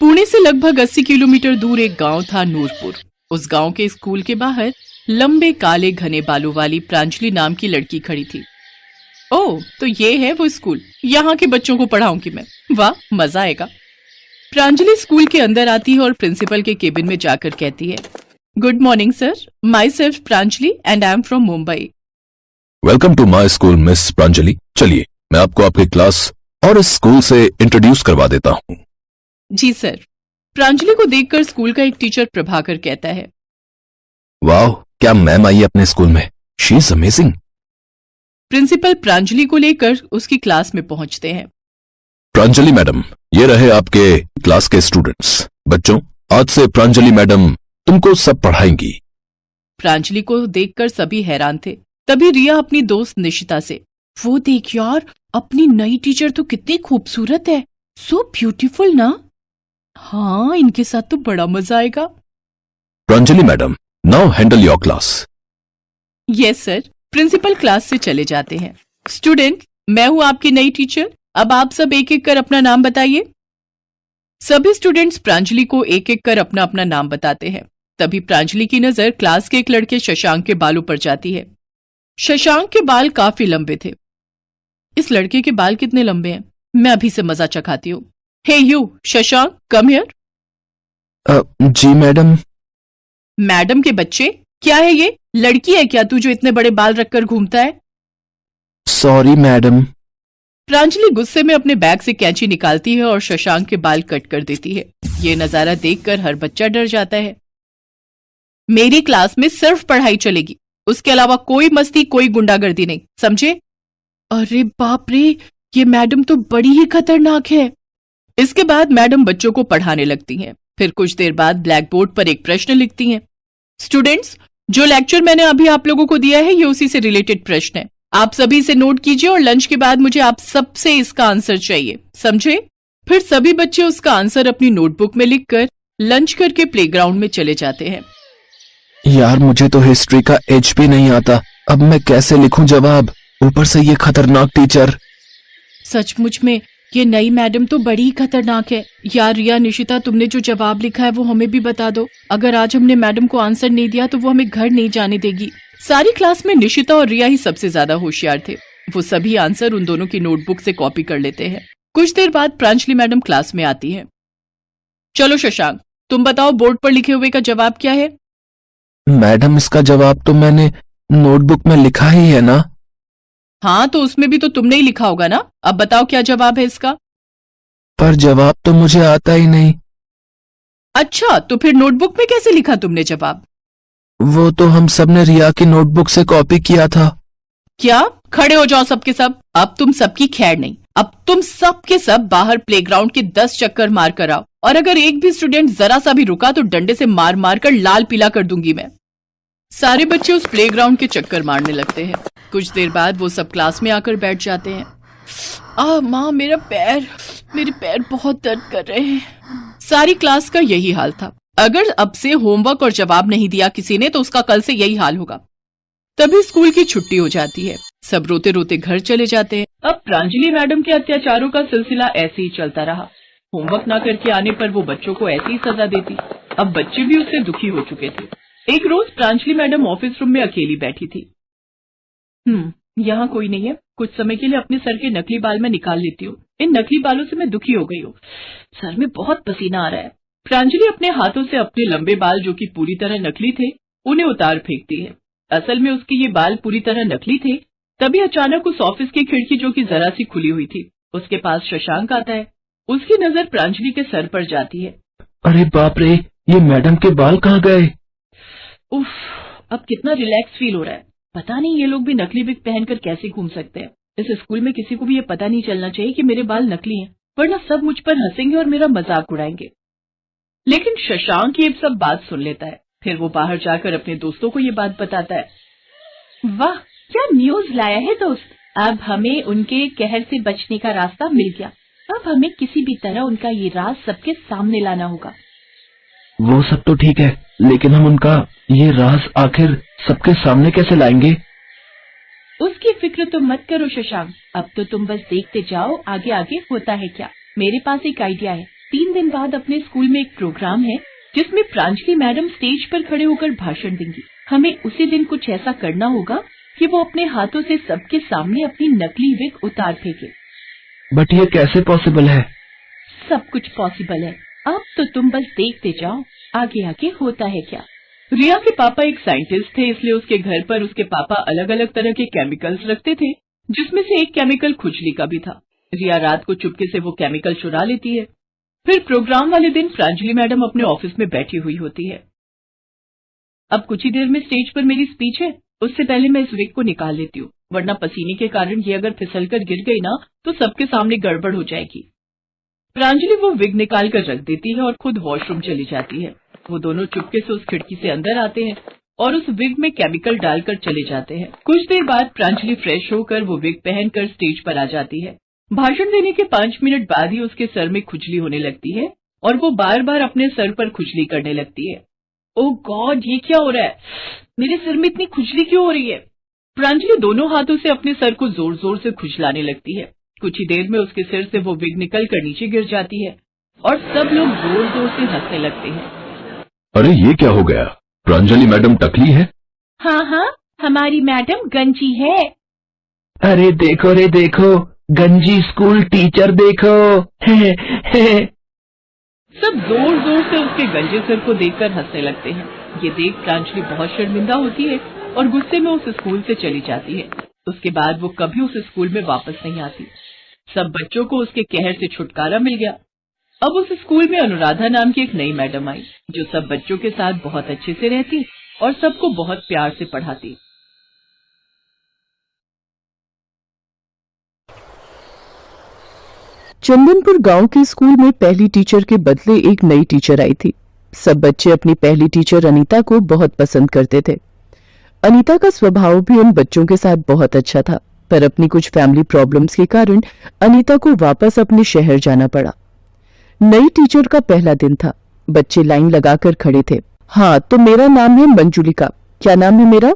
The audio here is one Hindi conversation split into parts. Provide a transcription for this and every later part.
पुणे से लगभग 80 किलोमीटर दूर एक गांव था नूरपुर। उस गांव के स्कूल के बाहर लंबे काले घने बालों वाली प्रांजलि नाम की लड़की खड़ी थी। ओह, तो ये है वो स्कूल, यहाँ के बच्चों को पढ़ाऊंगी मैं। वाह, मजा आएगा। प्रांजलि स्कूल के अंदर आती है और प्रिंसिपल के केबिन में जाकर कहती है, good morning sir, myself Pranjali and I am from Mumbai. Welcome to my school miss Pranjali. चलिए मैं आपको आपकी क्लास और इस स्कूल से इंट्रोड्यूस करवा देता हूँ। जी सर। प्रांजलि को देखकर स्कूल का एक टीचर प्रभाकर कहता है, वाह, क्या मैम आई है अपने स्कूल में, she is amazing. Principal Pranjali को लेकर उसकी क्लास में पहुंचते हैं। प्रांजलि मैडम, ये रहे आपके क्लास के स्टूडेंट्स। बच्चों, आज से प्रांजलि मैडम तुमको सब पढ़ाएंगी। प्रांजलि को देखकर सभी हैरान थे। तभी रिया अपनी दोस्त निशिता से, वो देख यार, अपनी नई टीचर तो कितनी खूबसूरत है, सो ब्यूटीफुल ना। हाँ, इनके साथ तो बड़ा मजा आएगा। Pranjali madam, now handle your class. Yes sir. Principal class से चले जाते हैं। स्टूडेंट, मैं हूं आपकी नई टीचर, अब आप सब एक एक कर अपना नाम बताइए। सभी स्टूडेंट्स प्रांजलि को एक एक कर अपना अपना नाम बताते हैं। तभी प्रांजलि की नजर क्लास के एक लड़के शशांक के बालों पर जाती है। शशांक के बाल काफी लंबे थे। इस लड़के के बाल कितने लंबे हैं, मैं अभी से मजा चखाती हूँ। Hey you Shashank, come here. जी मैडम। मैडम के बच्चे, क्या है ये, लड़की है क्या तू जो इतने बड़े बाल रखकर घूमता है? Sorry madam. प्रांजलि गुस्से में अपने बैग से कैंची निकालती है और शशांक के बाल कट कर देती है। ये नजारा देखकर हर बच्चा डर जाता है। मेरी क्लास में सिर्फ पढ़ाई चलेगी, उसके अलावा कोई मस्ती, कोई गुंडागर्दी नहीं, समझे? अरे बाप रे, ये मैडम तो बड़ी ही खतरनाक है। इसके बाद मैडम बच्चों को पढ़ाने लगती हैं। फिर कुछ देर बाद ब्लैक बोर्ड पर एक प्रश्न लिखती हैं। स्टूडेंट्स, जो लेक्चर मैंने अभी आप लोगों को दिया है ये उसी से रिलेटेड प्रश्न है। आप सभी इसे नोट कीजिए और लंच के बाद मुझे आप सबसे इसका आंसर चाहिए, समझे? फिर सभी बच्चे उसका आंसर अपनी नोटबुक में लिखकर लंच करके प्लेग्राउंड में चले जाते हैं। यार, मुझे तो हिस्ट्री का एच भी नहीं आता, अब मैं कैसे लिखूं जवाब, ऊपर से ये खतरनाक टीचर। सचमुच में ये नई मैडम तो बड़ी ही खतरनाक है। यार रिया, निशिता, तुमने जो जवाब लिखा है वो हमें भी बता दो। अगर आज हमने मैडम को आंसर नहीं दिया तो वो हमें घर नहीं जाने देगी। सारी क्लास में निशिता और रिया ही सबसे ज्यादा होशियार थे। वो सभी आंसर उन दोनों की नोटबुक से कॉपी कर लेते हैं। कुछ देर बाद प्रांजलि मैडम क्लास में आती है। चलो शशांक, तुम बताओ बोर्ड पर लिखे हुए का जवाब क्या है? मैडम, इसका जवाब तो मैंने नोटबुक में लिखा ही है ना। हाँ, तो उसमें भी तो तुमने ही लिखा होगा ना। अब बताओ क्या जवाब है इसका? पर जवाब तो मुझे आता ही नहीं। अच्छा, तो फिर नोटबुक में कैसे लिखा तुमने जवाब? वो तो हम सब ने रिया की नोटबुक से कॉपी किया था। क्या? खड़े हो जाओ सबके सब। अब तुम सबकी खैर नहीं। अब तुम सब के सब बाहर प्लेग्राउंड के 10 चक्कर मार कर आओ, और अगर एक भी स्टूडेंट जरा सा भी रुका तो डंडे से मार मार कर लाल पीला कर दूंगी मैं। सारे बच्चे उस प्लेग्राउंड के चक्कर मारने लगते हैं। कुछ देर बाद वो सब क्लास में आकर बैठ जाते हैं। माँ, मेरे पैर बहुत दर्द कर रहे हैं। सारी क्लास का यही हाल था। अगर अब से होमवर्क और जवाब नहीं दिया किसी ने तो उसका कल से यही हाल होगा। तभी स्कूल की छुट्टी हो जाती है। सब रोते रोते घर चले जाते हैं। अब प्रांजलि मैडम के अत्याचारों का सिलसिला ऐसे ही चलता रहा। होमवर्क ना करके आने पर वो बच्चों को ऐसी ही सजा देती। अब बच्चे भी उससे दुखी हो चुके थे। एक रोज प्रांजलि मैडम ऑफिस रूम में अकेली बैठी थी। यहाँ कोई नहीं है, कुछ समय के लिए अपने सर के नकली बाल में निकाल लेती हूँ। इन नकली बालों से मैं दुखी हो गई हूँ, सर में बहुत पसीना आ रहा है। प्रांजलि अपने हाथों से अपने लंबे बाल, जो कि पूरी तरह नकली थे, उन्हें उतार फेंकती है। असल में उसके ये बाल पूरी तरह नकली थे। तभी अचानक उस ऑफिस की खिड़की, जो कि जरा सी खुली हुई थी, उसके पास शशांक आता है। उसकी नजर प्रांजलि के सर पर जाती है। अरे बाप रे, ये मैडम के बाल कहाँ गए? उफ, अब कितना रिलैक्स फील हो रहा है। पता नहीं ये लोग भी नकली विग पहनकर कैसे घूम सकते हैं। इस स्कूल में किसी को भी ये पता नहीं चलना चाहिए कि मेरे बाल नकली हैं, वरना सब मुझ पर हंसेंगे और मेरा मजाक उड़ाएंगे। लेकिन शशांक ये सब बात सुन लेता है। फिर वो बाहर जाकर अपने दोस्तों को ये बात बताता है। वाह, क्या न्यूज लाया है दोस्त। अब हमें उनके कहर से बचने का रास्ता मिल गया। अब हमें किसी भी तरह उनका ये राज सबके सामने लाना होगा। वो सब तो ठीक है, लेकिन हम उनका ये राज आखिर सबके सामने कैसे लाएंगे? उसकी फिक्र तो मत करो शशांक, अब तो तुम बस देखते जाओ आगे आगे होता है क्या। मेरे पास एक आइडिया है, 3 दिन बाद अपने स्कूल में एक प्रोग्राम है जिसमें प्रांजलि मैडम स्टेज पर खड़े होकर भाषण देंगी। हमें उसी दिन कुछ ऐसा करना होगा कि वो अपने हाथों से सबके सामने अपनी नकली विग उतार फेंके। बट ये कैसे पॉसिबल है? सब कुछ पॉसिबल है, अब तो तुम बस देखते जाओ आगे आगे होता है क्या। रिया के पापा एक साइंटिस्ट थे, इसलिए उसके घर पर उसके पापा अलग अलग तरह के केमिकल्स रखते थे, जिसमें से एक केमिकल खुजली का भी था। रिया रात को चुपके से वो केमिकल चुरा लेती है। फिर प्रोग्राम वाले दिन प्रांजलि मैडम अपने ऑफिस में बैठी हुई होती है। अब कुछ ही देर में स्टेज पर मेरी स्पीच है, उससे पहले मैं इस विग को निकाल लेती हूँ, वरना पसीने के कारण ये अगर फिसलकर गिर गई ना तो सबके सामने गड़बड़ हो जाएगी। प्रांजलि वो विग निकाल कर रख देती है और खुद वॉशरूम चली जाती है। वो दोनों चुपके से उस खिड़की से अंदर आते हैं और उस विग में केमिकल डालकर चले जाते हैं। कुछ देर बाद प्रांजलि फ्रेश होकर वो विग पहनकर स्टेज पर आ जाती है। भाषण देने के 5 मिनट बाद ही उसके सर में खुजली होने लगती है और वो बार बार अपने सर पर खुजली करने लगती है। ओह गॉड, ये क्या हो रहा है? मेरे सिर में इतनी खुजली क्यों हो रही है? प्रांजलि दोनों हाथों से अपने सर को जोर जोर से खुजलाने लगती है। कुछ ही देर में उसके सिर से वो विग निकल कर नीचे गिर जाती है और सब लोग जोर जोर से हंसने लगते हैं। अरे ये क्या हो गया? प्रांजलि मैडम टकली है? हाँ हाँ, हमारी मैडम गंजी है। अरे देखो रे देखो, गंजी स्कूल टीचर देखो। सब जोर जोर से उसके गंजे सिर को देखकर हंसने लगते हैं। ये देख प्रांजलि बहुत शर्मिंदा होती है और गुस्से में उस स्कूल से चली जाती है। उसके बाद वो कभी उस स्कूल में वापस नहीं आती। सब बच्चों को उसके कहर से छुटकारा मिल गया। अब उस स्कूल में अनुराधा नाम की एक नई मैडम आई, जो सब बच्चों के साथ बहुत अच्छे से रहती और सबको बहुत प्यार से पढ़ाती। चंदनपुर गांव के स्कूल में पहली टीचर के बदले एक नई टीचर आई थी। सब बच्चे अपनी पहली टीचर अनीता को बहुत पसंद करते थे। अनीता का स्वभाव भी उन बच्चों के साथ बहुत अच्छा था, पर अपनी कुछ फैमिली प्रॉब्लम्स के कारण अनीता को वापस अपने शहर जाना पड़ा। नई टीचर का पहला दिन था। बच्चे लाइन लगाकर खड़े थे। हाँ, तो मेरा नाम है मंजुलिका। क्या नाम है मेरा?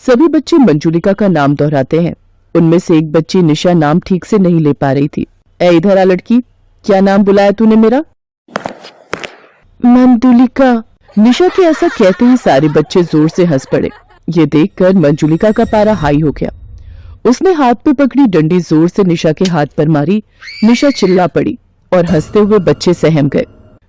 सभी बच्चे मंजुलिका का नाम दोहराते हैं। उनमें से एक बच्ची निशा नाम ठीक से नहीं ले पा रही थी। ए इधर आ लड़की, क्या नाम बुलाया तूने मेरा? मंजुलिका। निशा के ऐसा कहते ही सारे बच्चे जोर से हंस पड़े। ये देखकर मंजुलिका का पारा हाई हो गया। उसने हाथ पे पकड़ी डंडी जोर से निशा के हाथ पर मारी। निशा चिल्ला पड़ी और हंसते हुए बच्चे सहम गए।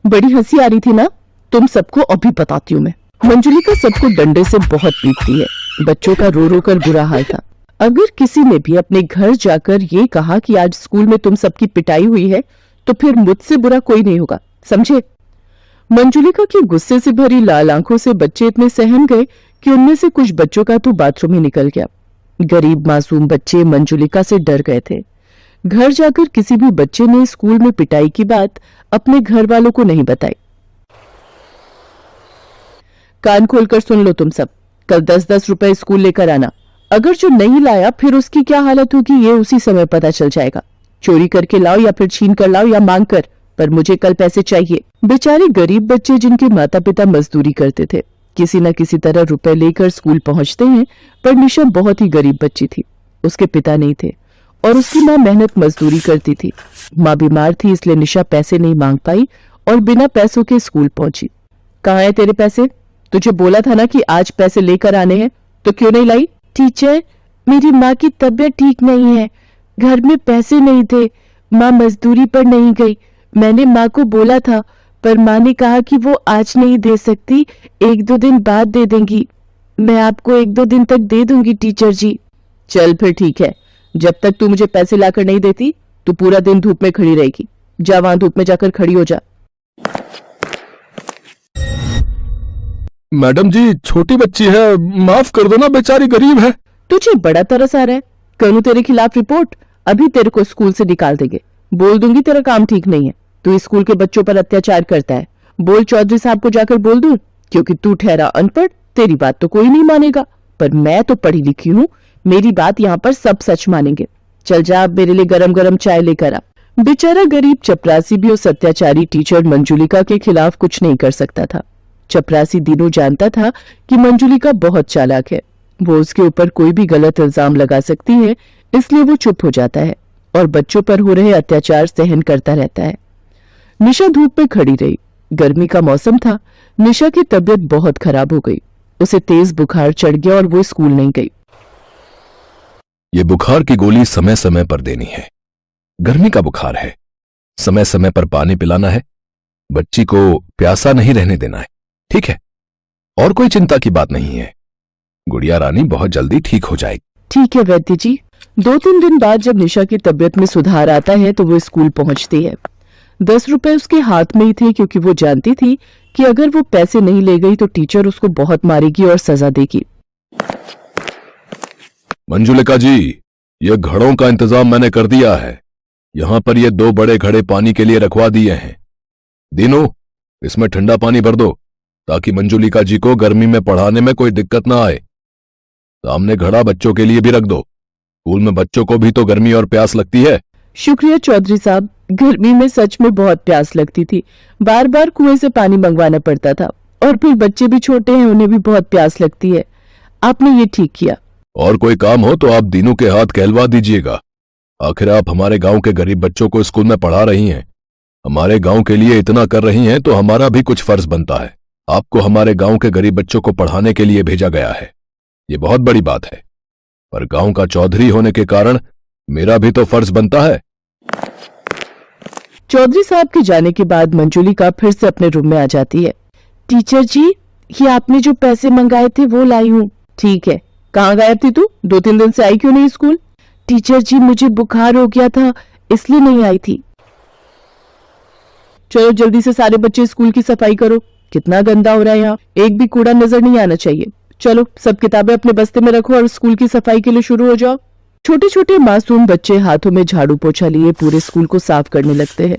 बड़ी हंसी आ रही थी ना? तुम सबको अभी बताती हूँ मैं। मंजुलिका सबको डंडे से बहुत पीटती है। बच्चों का रो रो कर बुरा हाल था। अगर किसी ने भी अपने घर जाकर ये कहा कि आज स्कूल में तुम सबकी पिटाई हुई है, तो फिर मुझसे बुरा कोई नहीं होगा, समझे? मंजुलिका की गुस्से से भरी लाल आंखों से बच्चे इतने सहम गए कि उनमें से कुछ बच्चों का तो बाथरूम ही निकल गया। गरीब मासूम बच्चे मंजुलिका से डर गए थे। घर जाकर किसी भी बच्चे ने स्कूल में पिटाई की बात अपने घर वालों को नहीं बताई। कान खोलकर सुन लो तुम सब, कल 10-10 रुपए स्कूल लेकर आना। अगर जो नहीं लाया फिर उसकी क्या हालत होगी ये उसी समय पता चल जाएगा। चोरी करके लाओ या फिर छीन कर लाओ या मांग कर, पर मुझे कल पैसे चाहिए। बेचारे गरीब बच्चे जिनके माता पिता मजदूरी करते थे, किसी न किसी तरह रुपए लेकर स्कूल पहुंचते हैं। पर निशा बहुत ही गरीब बच्ची थी। उसके पिता नहीं थे और उसकी माँ मेहनत मजदूरी करती थी। माँ बीमार थी, इसलिए निशा पैसे नहीं मांग पाई और बिना पैसों के स्कूल पहुंची। कहाँ है तेरे पैसे? तुझे बोला था ना कि आज पैसे लेकर आने हैं, तो क्यों नहीं लाई? टीचर, मेरी माँ की तबीयत ठीक नहीं है, घर में पैसे नहीं थे, माँ मजदूरी पर नहीं गई। मैंने माँ को बोला था, पर माँ ने कहा कि वो आज नहीं दे सकती, 1-2 दिन बाद दे देंगी। मैं आपको 1-2 दिन तक दे दूंगी टीचर जी। चल फिर ठीक है, जब तक तू मुझे पैसे लाकर नहीं देती तो पूरा दिन धूप में खड़ी रहेगी। जा वहां धूप में जाकर खड़ी हो जा। मैडम जी, छोटी बच्ची है, माफ कर दो ना, बेचारी गरीब है। तुझे बड़ा तरस आ रहा है? करूं तेरे खिलाफ रिपोर्ट? अभी तेरे को स्कूल से निकाल देंगे। बोल दूंगी तेरा काम ठीक नहीं है, तू स्कूल के बच्चों पर अत्याचार करता है। बोल चौधरी साहब को जाकर बोल दूं, क्योंकि तू ठहरा अनपढ़, तेरी बात तो कोई नहीं मानेगा, पर मैं तो पढ़ी लिखी हूँ, मेरी बात यहाँ पर सब सच मानेंगे। चल जा, अब मेरे लिए गरम गरम चाय लेकर आ। बेचारा गरीब चपरासी भी उस अत्याचारी टीचर मंजुलिका के खिलाफ कुछ नहीं कर सकता था। चपरासी दिनों जानता था कि मंजुलिका बहुत चालाक है, वो उसके ऊपर कोई भी गलत इल्जाम लगा सकती है, इसलिए वो चुप हो जाता है और बच्चों पर हो रहे अत्याचार सहन करता रहता है। निशा धूप में खड़ी रही। गर्मी का मौसम था। निशा की तबीयत बहुत खराब हो गई। उसे तेज बुखार चढ़ गया और वो स्कूल नहीं गई। ये बुखार की गोली समय समय पर देनी है। गर्मी का बुखार है, समय समय पर पानी पिलाना है, बच्ची को प्यासा नहीं रहने देना है, ठीक है? और कोई चिंता की बात नहीं है। गुड़िया रानी बहुत जल्दी ठीक हो जाएगी। ठीक है वैद्य जी। 2-3 दिन बाद जब निशा की तबीयत में सुधार आता है तो वो स्कूल पहुंचती है। 10 रुपए उसके हाथ में ही थे, क्योंकि वो जानती थी कि अगर वो पैसे नहीं ले गई तो टीचर उसको बहुत मारेगी और सजा देगी। मंजुलिका जी, ये घड़ों का इंतजाम मैंने कर दिया है। यहां पर ये 2 बड़े घड़े पानी के लिए रखवा दिए हैं। दीनू, इसमें ठंडा पानी भर दो ताकि मंजुलिका जी को गर्मी में पढ़ाने में कोई दिक्कत ना आए। सामने घड़ा बच्चों के लिए भी रख दो। स्कूल में बच्चों को भी तो गर्मी और प्यास लगती है। शुक्रिया चौधरी साहब। गर्मी में सच में बहुत प्यास लगती थी। बार बार कुएं से पानी मंगवाना पड़ता था, और फिर बच्चे भी छोटे हैं, उन्हें भी बहुत प्यास लगती है। आपने ये ठीक किया। और कोई काम हो तो आप दीनू के हाथ कहलवा दीजिएगा। आखिर आप हमारे गांव के गरीब बच्चों को स्कूल में पढ़ा रही हैं। हमारे गांव के लिए इतना कर रही हैं तो हमारा भी कुछ फर्ज बनता है। आपको हमारे गांव के गरीब बच्चों को पढ़ाने के लिए भेजा गया है। ये बहुत बड़ी बात है, पर गांव का चौधरी होने के कारण मेरा भी तो फर्ज बनता है। चौधरी साहब के जाने के बाद मंजुलिका फिर से अपने रूम में आ जाती है। टीचर जी, ये आपने जो पैसे मंगाए थे वो लाई हूँ। ठीक है, कहाँ गायब थी तू? 2-3 दिन से आई क्यों नहीं स्कूल? टीचर जी, मुझे बुखार हो गया था, इसलिए नहीं आई थी। चलो जल्दी से सारे बच्चे स्कूल की सफाई करो। कितना गंदा हो रहा है यहाँ, एक भी कूड़ा नजर नहीं आना चाहिए। चलो सब किताबें अपने बस्ते में रखो और स्कूल की सफाई के लिए शुरू हो जाओ। छोटे छोटे मासूम बच्चे हाथों में झाड़ू पोछा लिए पूरे स्कूल को साफ करने लगते हैं।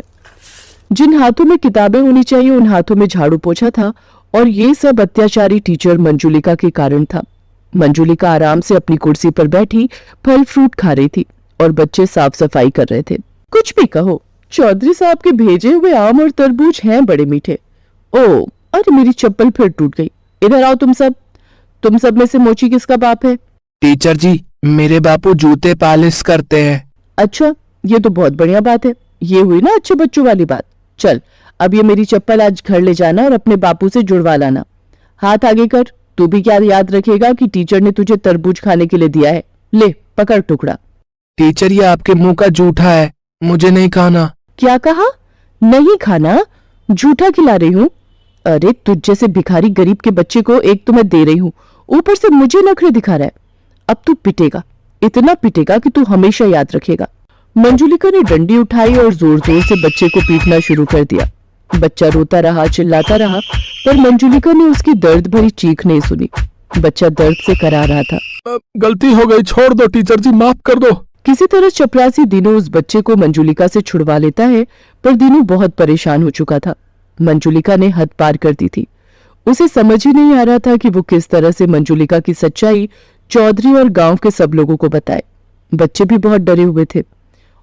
जिन हाथों में किताबें होनी चाहिए उन हाथों में झाड़ू पोछा था, और ये सब अत्याचारी टीचर मंजुलिका के कारण था। मंजुलिका आराम से अपनी कुर्सी पर बैठी फल फ्रूट खा रही थी और बच्चे साफ सफाई कर रहे थे। कुछ भी कहो, चौधरी साहब के भेजे हुए आम और तरबूज हैं बड़े मीठे। ओ, अरे मेरी चप्पल फिर टूट गई। इधर आओ तुम सब। तुम सब में से मोची किसका बाप है? टीचर जी, मेरे बापू जूते पालिश करते हैं। अच्छा, ये तो बहुत बढ़िया बात है। ये हुई ना अच्छे बच्चों वाली बात। चल, अब ये मेरी चप्पल आज घर ले जाना और अपने बापू से जुड़वा लाना। हाथ आगे कर। तू भी क्या याद रखेगा कि टीचर ने तुझे तरबूज खाने के लिए दिया है। ले, पकड़ टुकड़ा। टीचर, ये आपके मुंह का जूठा है, मुझे नहीं खाना। क्या कहा? नहीं खाना? झूठा खिला रही हूँ? अरे तुझ जैसे भिखारी गरीब के बच्चे को एक तो मैं दे रही हूँ, ऊपर से मुझे नखरे दिखा रहा है। अब तू पिटेगा, इतना पिटेगा कि तू हमेशा याद रखेगा। मंजुलिका ने डंडी उठाई और जोर जोर से बच्चे को पीटना शुरू कर दिया। बच्चा रोता रहा, चिल्लाता रहा, पर मंजुलिका ने उसकी दर्द भरी चीख नहीं सुनी। बच्चा दर्द से करा रहा था। गलती हो गई, छोड़ दो टीचर जी, माफ कर दो। किसी तरह चपरासी दीनू उस बच्चे को मंजुलिका से छुड़वा लेता है, पर दीनू बहुत परेशान हो चुका था। मंजुलिका ने हद पार कर दी थी। उसे समझ ही नहीं आ रहा था कि वो किस तरह से मंजुलिका की सच्चाई चौधरी और गांव के सब लोगों को बताए। बच्चे भी बहुत डरे हुए थे।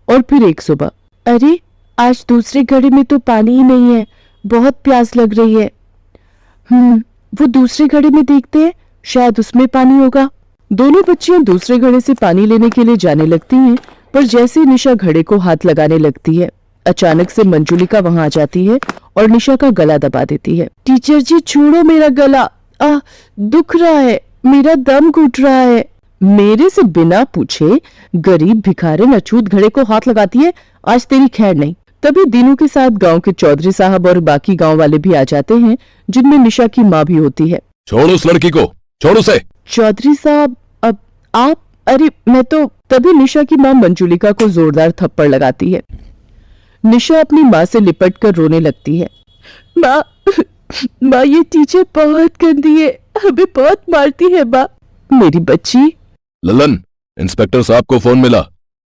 और फिर एक सुबह, अरे आज दूसरे घड़े में तो पानी ही नहीं है, बहुत प्यास लग रही है। वो दूसरे घड़े में देखते हैं, शायद उसमें पानी होगा। दोनों बच्चियां दूसरे घड़े से पानी लेने के लिए जाने लगती हैं, पर जैसे निशा घड़े को हाथ लगाने लगती है, अचानक से मंजुलिका वहां आ जाती है और निशा का गला दबा देती है। टीचर जी, छोड़ो मेरा गला, दुख रहा है, मेरा दम घुट रहा है। मेरे से बिना पूछे गरीब भिखारी अछूत घड़े को हाथ लगाती है, आज तेरी खैर नहीं। तभी दीनू के साथ गांव के चौधरी साहब और बाकी गांव वाले भी आ जाते हैं, जिनमें निशा की माँ भी होती है। छोड़ो उस लड़की को, छोड़ो उसे। चौधरी साहब, अब आप? अरे मैं तो। तभी निशा की माँ मंजुलिका को जोरदार थप्पड़ लगाती है। निशा अपनी माँ से लिपट कर रोने लगती है। माँ, ये टीचर बहुत गंदी है, हमें बहुत मारती है माँ। मेरी बच्ची। ललन, इंस्पेक्टर साहब को फोन मिला।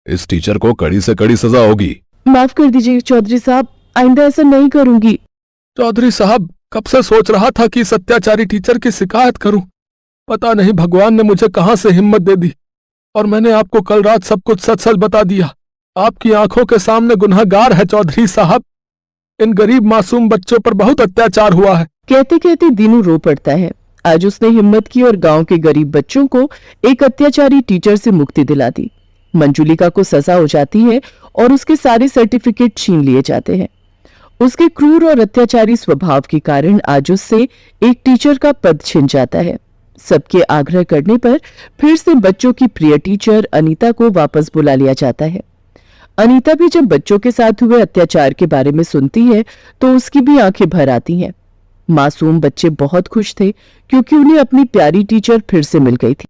इस टीचर को कड़ी से कड़ी सजा होगी। माफ कर दीजिए चौधरी साहब, आइंदा ऐसा नहीं करूंगी। चौधरी साहब, कब से सोच रहा था कि इस अत्याचारी टीचर की शिकायत करूं। पता नहीं भगवान ने मुझे कहां से हिम्मत दे दी, और मैंने आपको कल रात सब कुछ सच सच बता दिया। आपकी आंखों के सामने गुनहगार है चौधरी साहब। इन गरीब मासूम बच्चों पर बहुत अत्याचार हुआ है। कहते कहते दीनू रो पड़ता है। आज उसने हिम्मत की और गांव के गरीब बच्चों को एक अत्याचारी टीचर से मुक्ति दिला दी। मंजुलिका को सजा हो जाती है और उसके सारे सर्टिफिकेट छीन लिए जाते हैं। उसके क्रूर और अत्याचारी स्वभाव के कारण आज उससे एक टीचर का पद छिन जाता है। सबके आग्रह करने पर फिर से बच्चों की प्रिय टीचर अनीता को वापस बुला लिया जाता है। अनीता भी जब बच्चों के साथ हुए अत्याचार के बारे में सुनती है तो उसकी भी आंखें भर आती हैं। मासूम बच्चे बहुत खुश थे क्योंकि उन्हें अपनी प्यारी टीचर फिर से मिल गई थी।